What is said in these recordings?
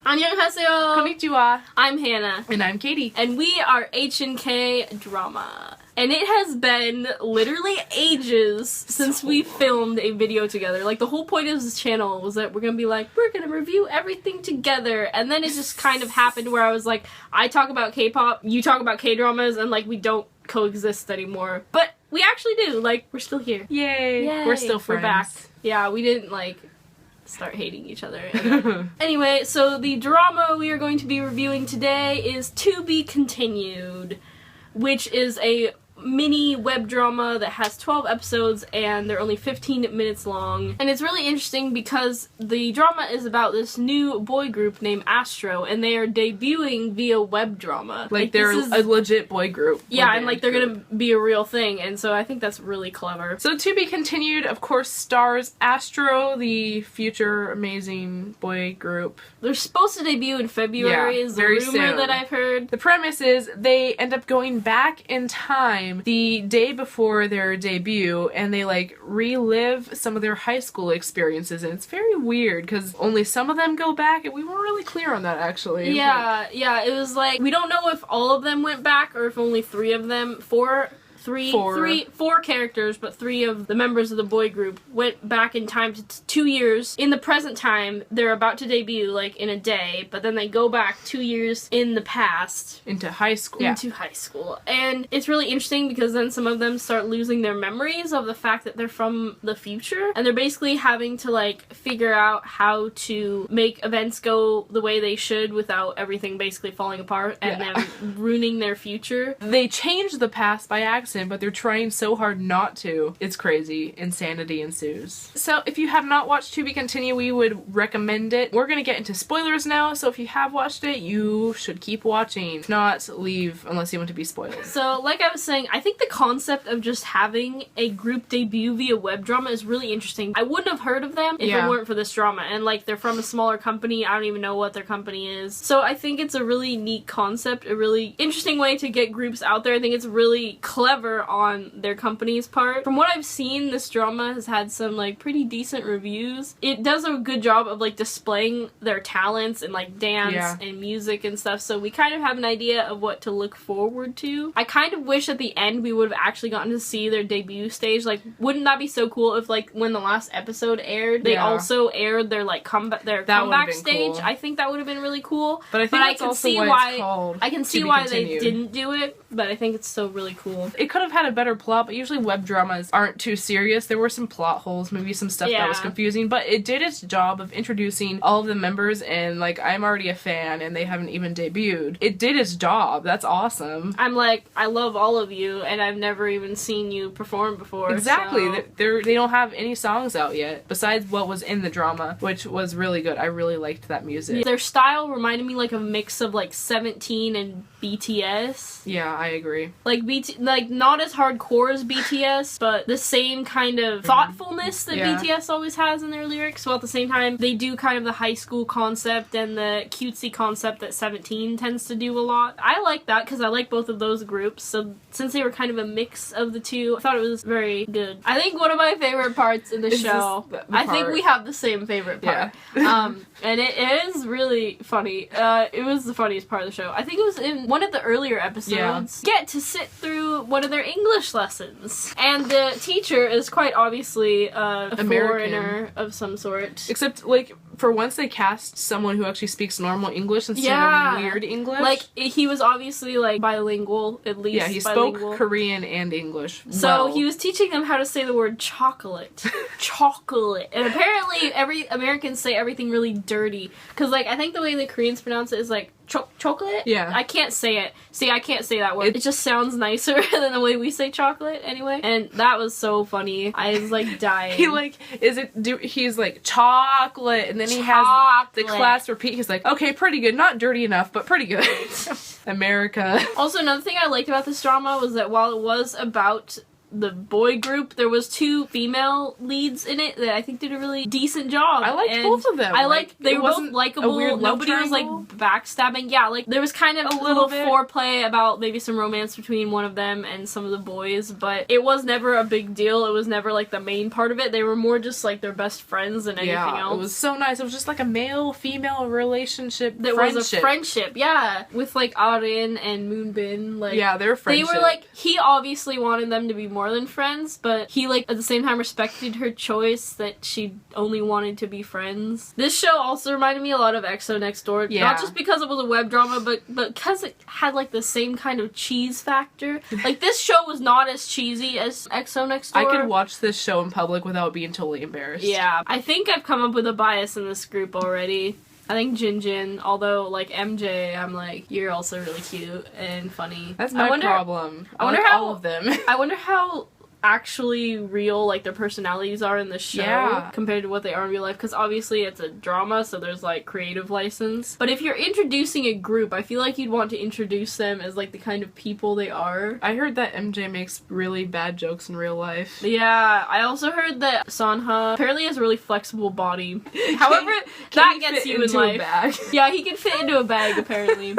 Annyeonghaseyo! Konnichiwa. I'm Hannah. And I'm Katie. And we are H&K Drama. And it has been literally ages since we filmed a video together. Like, the whole point of this channel was that we're gonna be like, we're gonna review everything together. And then it just kind of happened where I was like, I talk about K-pop, you talk about K-dramas, and like, we don't coexist anymore. But we actually do. Like, we're still here. Yay. Yay. We're still friends. We're back. Yeah, we didn't like start hating each other. Anyway, so the drama we are going to be reviewing today is To Be Continued, which is a mini web drama that has 12 episodes and they're only 15 minutes long. And it's really interesting because the drama is about this new boy group named Astro, and they are debuting via web drama. Like they're a legit boy group. Yeah, and like they're gonna be a real thing, and so I think that's really clever. So To Be Continued, of course, stars Astro, the future amazing boy group. They're supposed to debut in February, is the rumor that I've heard. The premise is they end up going back in time the day before their debut, and they like relive some of their high school experiences, and it's very weird because only some of them go back, and we weren't really clear on that actually. Yeah, it was like, we don't know if all of them went back or if only four characters, but 3 of the members of the boy group went back in time to 2 years. In the present time, they're about to debut, like, in a day, but then they go back 2 years in the past. Into high school. Into high school. And it's really interesting because then some of them start losing their memories of the fact that they're from the future, and they're basically having to, like, figure out how to make events go the way they should without everything basically falling apart and them ruining their future. They changed the past by accident, but they're trying so hard not to. It's crazy. Insanity ensues. So if you have not watched To Be Continued, we would recommend it. We're gonna get into spoilers now, so if you have watched it, you should keep watching. If not, leave unless you want to be spoiled. So, like I was saying, I think the concept of just having a group debut via web drama is really interesting. I wouldn't have heard of them if it weren't for this drama, and like, they're from a smaller company. I don't even know what their company is. So I think it's a really neat concept, a really interesting way to get groups out there. I think it's really clever on their company's part. From what I've seen, this drama has had some like pretty decent reviews. It does a good job of like displaying their talents and like dance and music and stuff, so we kind of have an idea of what to look forward to. I kind of wish at the end we would have actually gotten to see their debut stage. Like, wouldn't that be so cool if like when the last episode aired, they also aired their like comeback stage? Cool. I think that would have been really cool. But I think that's also why it's called I can see why they didn't do it, but I think it's still really cool. It could have had a better plot, but usually web dramas aren't too serious. There were some plot holes, maybe some stuff that was confusing, but it did its job of introducing all of the members, and like, I'm already a fan and they haven't even debuted. It did its job. That's awesome. I'm like, I love all of you and I've never even seen you perform before. Exactly. So. They don't have any songs out yet besides what was in the drama, which was really good. I really liked that music. Their style reminded me like a mix of like 17 and BTS. Yeah, I agree. Like not as hardcore as BTS, but the same kind of thoughtfulness that BTS always has in their lyrics. So at the same time, they do kind of the high school concept and the cutesy concept that 17 tends to do a lot. I like that because I like both of those groups. So since they were kind of a mix of the two, I thought it was very good. I think one of my favorite parts in the show, I think we have the same favorite part. Yeah. And it is really funny. It was the funniest part of the show. I think it was in one of the earlier episodes. Get to sit through one of their English lessons. And the teacher is quite obviously a foreigner of some sort. Except, like, for once they cast someone who actually speaks normal English instead of weird English. Like, he was obviously, like, bilingual, at least. Yeah, he spoke Korean and English. So he was teaching them how to say the word chocolate. Chocolate. And apparently every Americans say everything really dirty. Because, like, I think the way the Koreans pronounce it is, like, chocolate? Yeah. I can't say it. See, I can't say that word. It just sounds nicer than the way we say chocolate, anyway. And that was so funny. I was, like, dying. He's like, chocolate, and then he has the class repeat. He's like, okay, pretty good. Not dirty enough, but pretty good. America. Also, another thing I liked about this drama was that while it was about the boy group. There was 2 female leads in it that I think did a really decent job. I liked both of them. They were both likable. Nobody was like backstabbing. Yeah, like there was kind of a little foreplay about maybe some romance between one of them and some of the boys, but it was never a big deal. It was never like the main part of it. They were more just like their best friends than anything else. It was so nice. It was just like a male-female relationship. There was a friendship, yeah, with like Arin and Moonbin. Like, yeah, their friendship. They were like, he obviously wanted them to be more than friends, but he like at the same time respected her choice that she only wanted to be friends. This show also reminded me a lot of EXO Next Door, not just because it was a web drama, but because it had like the same kind of cheese factor. Like this show was not as cheesy as EXO Next Door. I could watch this show in public without being totally embarrassed. Yeah, I think I've come up with a bias in this group already. I think Jinjin, although like MJ, I'm like, you're also really cute and funny. That's my problem. I wonder like how all of them. I wonder how actually real like their personalities are in the show compared to what they are in real life, because obviously it's a drama, so there's like creative license. But if you're introducing a group, I feel like you'd want to introduce them as like the kind of people they are. I heard that MJ makes really bad jokes in real life. Yeah, I also heard that Sanha apparently has a really flexible body. However, that gets you in life. A bag? Yeah, he can fit into a bag apparently.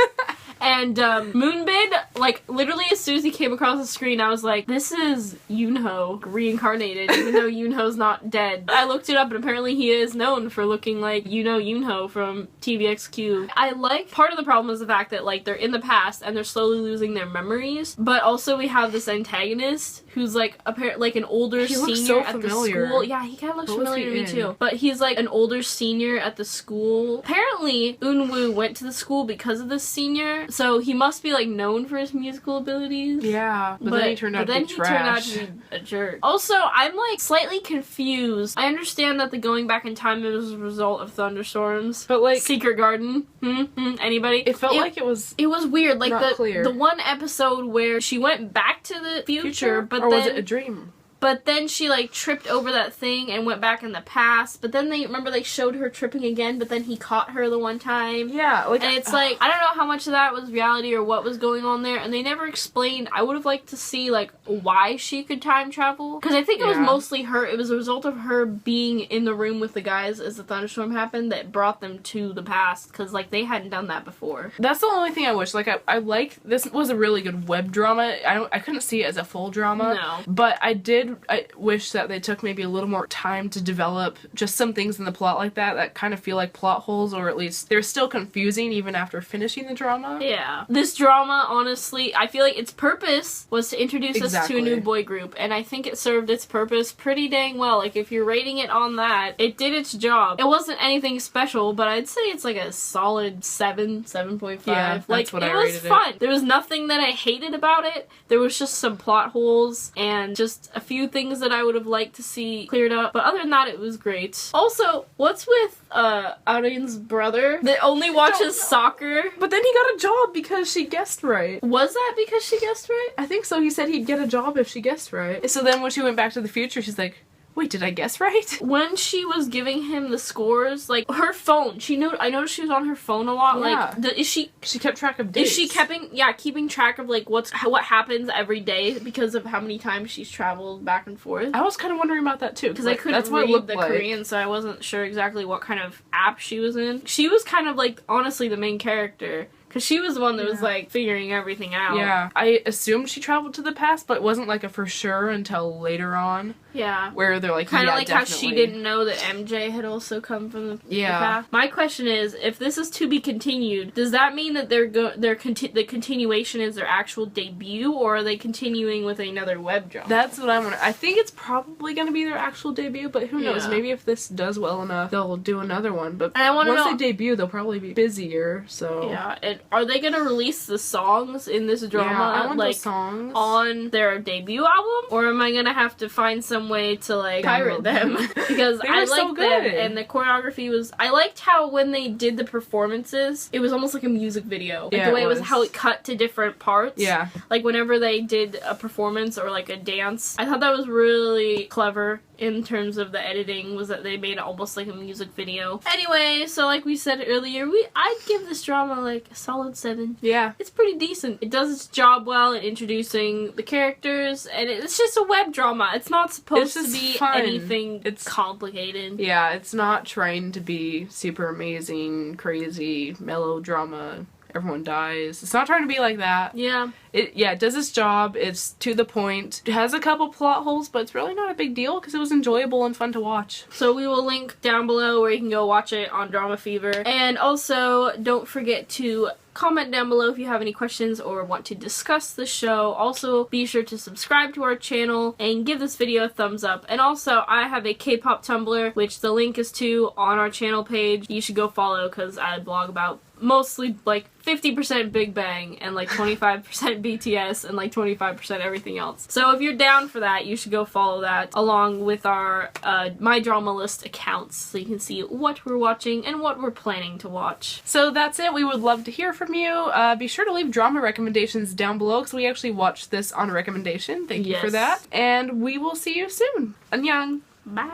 And Moonbin, like, literally as soon as he came across the screen, I was like, this is Yoonho reincarnated, even though Yoonho's not dead. I looked it up, and apparently he is known for looking like Yoonho from TVXQ. I like, part of the problem is the fact that, like, they're in the past, and they're slowly losing their memories, but also we have this antagonist, who's, like, like an older senior at the school. Yeah, he kind of looks familiar to me, too. But he's, like, an older senior at the school. Apparently, Eunwoo went to the school because of this senior, so he must be like known for his musical abilities. Yeah, but then he turned out to be trash. Turned out to be a jerk. Also, I'm like slightly confused. I understand that the going back in time is a result of thunderstorms, but like Secret Garden. Anybody? It felt like it was weird. Like clear. The one episode where she went back to the future, but or then, was it a dream? But then she, like, tripped over that thing and went back in the past. But then they showed her tripping again, but then he caught her the one time. Yeah, like... And it's like, I don't know how much of that was reality or what was going on there. And they never explained. I would have liked to see, like, why she could time travel. Because I think it was mostly her. It was a result of her being in the room with the guys as the thunderstorm happened that brought them to the past. Because, like, they hadn't done that before. That's the only thing I wish. Like, I like... This was a really good web drama. I couldn't see it as a full drama. No. But I wish that they took maybe a little more time to develop just some things in the plot like that kind of feel like plot holes, or at least they're still confusing even after finishing the drama. Yeah. This drama, honestly, I feel like its purpose was to introduce us to a new boy group, and I think it served its purpose pretty dang well. Like, if you're rating it on that, it did its job. It wasn't anything special, but I'd say it's like a solid 7.5. Yeah, like, what I rated it. It was fun. There was nothing that I hated about it. There was just some plot holes and just a few things that I would have liked to see cleared up, but other than that, it was great. Also, what's with Arin's brother that only watches soccer? But then he got a job because she guessed right. Was that because she guessed right? I think so. He said he'd get a job if she guessed right. So then when she went back to the future, she's like, wait, did I guess right? When she was giving him the scores, like, her phone, I noticed she was on her phone a lot. Yeah. Like, she kept track of dates. Is she keeping track of, like, what happens every day because of how many times she's traveled back and forth? I was kind of wondering about that, too. Because I couldn't read the Korean, so I wasn't sure exactly what kind of app she was in. She was kind of, like, honestly the main character. Because she was the one that was, like, figuring everything out. Yeah. I assumed she traveled to the past, but it wasn't, like, a for sure until later on. Yeah. Where they're like, kind of like definitely. How she didn't know that MJ had also come from the past. My question is, if this is to be continued, does that mean that the continuation is their actual debut, or are they continuing with another web drama? That's what I'm wondering. I think it's probably going to be their actual debut, but who knows? Maybe if this does well enough, they'll do another one. But once they debut, they'll probably be busier, so... Yeah, and are they going to release the songs in this drama, I want those songs on their debut album? Or am I going to have to find some way to, like, pirate them? Because I liked them, and the choreography was... I liked how when they did the performances, it was almost like a music video. Like, the way it was how it cut to different parts. Yeah. Like, whenever they did a performance or, like, a dance, I thought that was really clever. in terms of the editing was that they made it almost like a music video. Anyway, so like we said earlier, I'd give this drama like a solid 7. Yeah. It's pretty decent. It does its job well in introducing the characters, and it's just a web drama. It's not supposed to be fun. anything complicated. Yeah, it's not trying to be super amazing, crazy, melodrama. Everyone dies. It's not trying to be like that. Yeah. It does its job. It's to the point. It has a couple plot holes, but it's really not a big deal because it was enjoyable and fun to watch. So we will link down below where you can go watch it on Drama Fever. And also, don't forget to comment down below if you have any questions or want to discuss the show. Also, be sure to subscribe to our channel and give this video a thumbs up. And also, I have a K-pop Tumblr, which the link is to on our channel page. You should go follow because I blog about mostly like 50% Big Bang and like 25% BTS and like 25% everything else. So if you're down for that, you should go follow that along with our My Drama List accounts so you can see what we're watching and what we're planning to watch. So that's it. We would love to hear from you. Be sure to leave drama recommendations down below because we actually watched this on recommendation. Thank you for that. And we will see you soon. 안녕. Bye.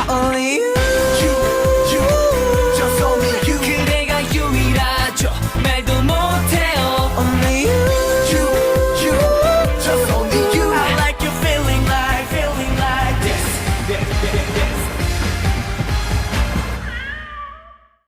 Only you